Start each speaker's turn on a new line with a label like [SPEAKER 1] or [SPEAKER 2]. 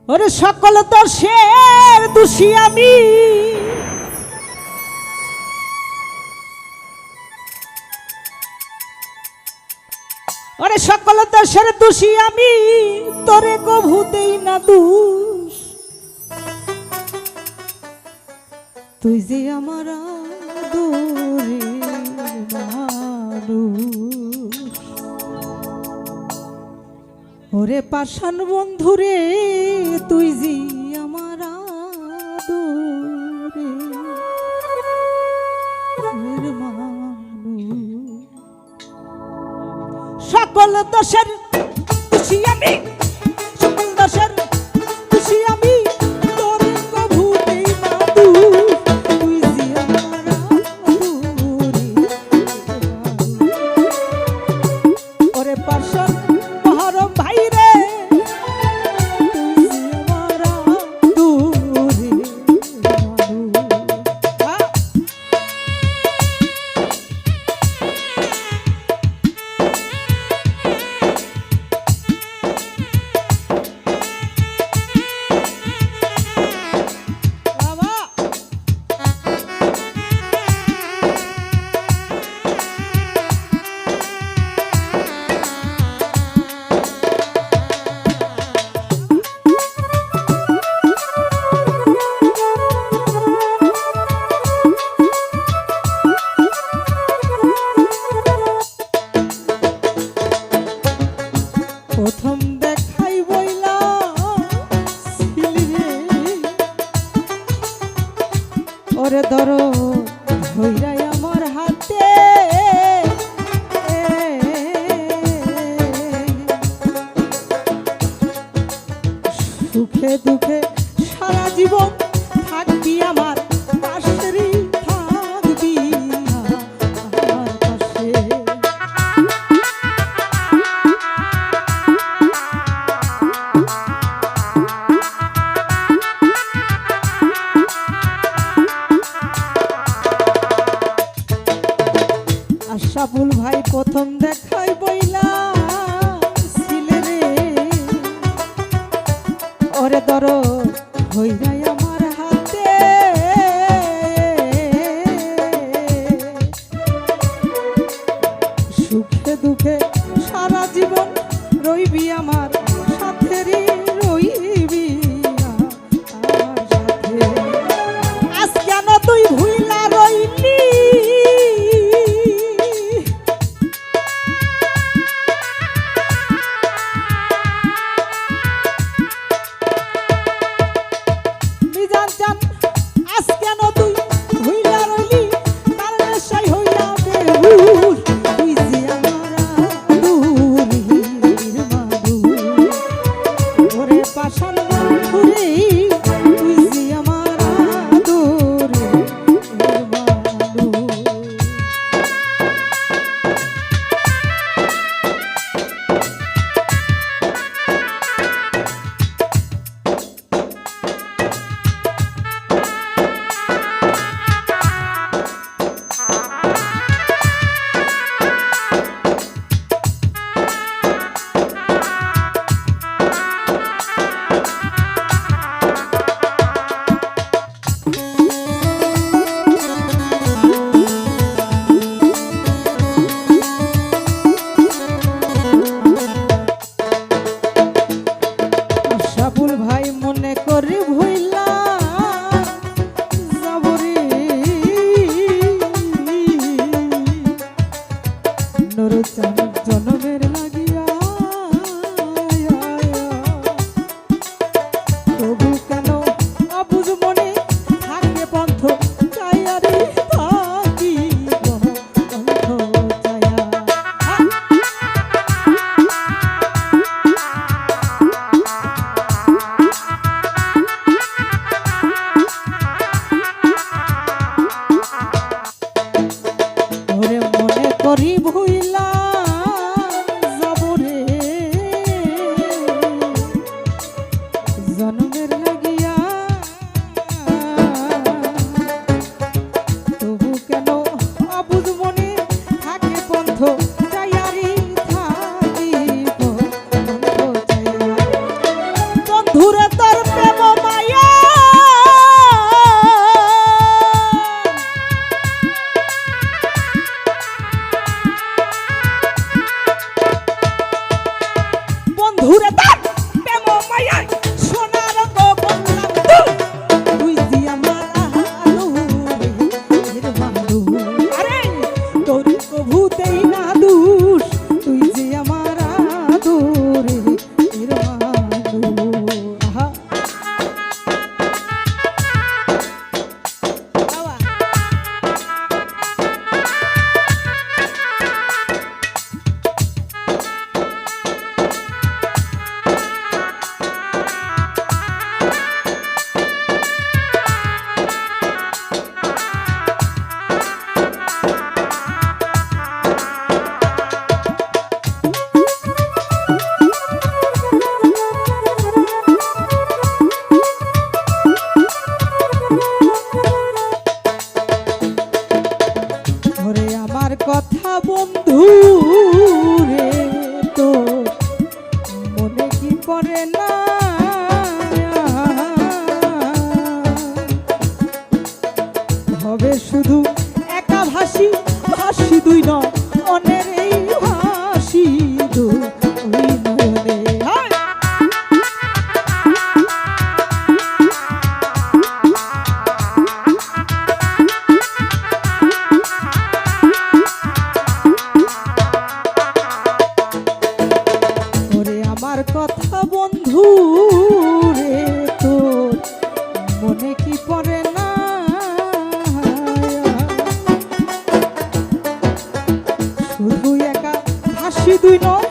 [SPEAKER 1] ওরে সকল দোষের দোষী আমি, ওরে সকল দোষের দোষী আমি, তোরে কভু দেই না দোষ। তুই যে আমার আদরের মানুষ, ওরে পাষাণ বন্ধুরে তুই যে আমার আদরের মানুষ। সকল দোষের দোষী আমি, সকল দোষের দোষী আমি, তোরে কভু দেই না দোষ। তুই যে আমার আদরের মানুষ, ওরে পাষাণ মহরম ভাই রে, তুই যে আমার আদরের মানুষ। প্রথম দেখাই বইলা ছিলি রে, ওরে ধরো ধইরাই আমার হাতে, সুখে দুঃখে সারা জীবন থাকবি আমার পাশে, থাকবি আমার পাশে। আশরাফুল ভাই প্রথম দেখাই বইলা ছিলে রে, ওরে ধরো হইরাই আমার হাতে, সুখে দুঃখে সারা জীবন রইবি আমার সাথে রে, রইবি আমার সাথে। আজ কেন তুই ভুইলা রইলি, আজ কেন তুই ভুইলা রইলি, তার নেশায় হইয়া বেহুশ। তুই যে আমার আদরের মানুষ, ওরে পাষাণ বন্ধুরে তুই যে আমার আদরের মানুষ। আশরাফুল ভাই মনে করে ভুইলা যাব রে, নরচাঁদ জনমের লাগিয়া, তবু কেন অবুঝ মনে থাকে পন্থ চাইয়া রে, থাকি পন্থ চাইয়া। ওরে মনে করি ভুইলা যাব রে, জনমের লাগিয়া, তবু কেন অবুঝ মনে থাকে পন্থ চাইয়া রে, থাকি পন্থ চাইয়া। বন্ধুরে তোর কথা বন্ধু রে তো মনে কি পড়ে না হবে শুধু একা ভাসি ভাসি দুই নয় অনের এই ভাসি দুই নয়নে আমার কথা বন্ধু রে তোর মনে কি পড়ে না শুধু একা হাসি দুই নয়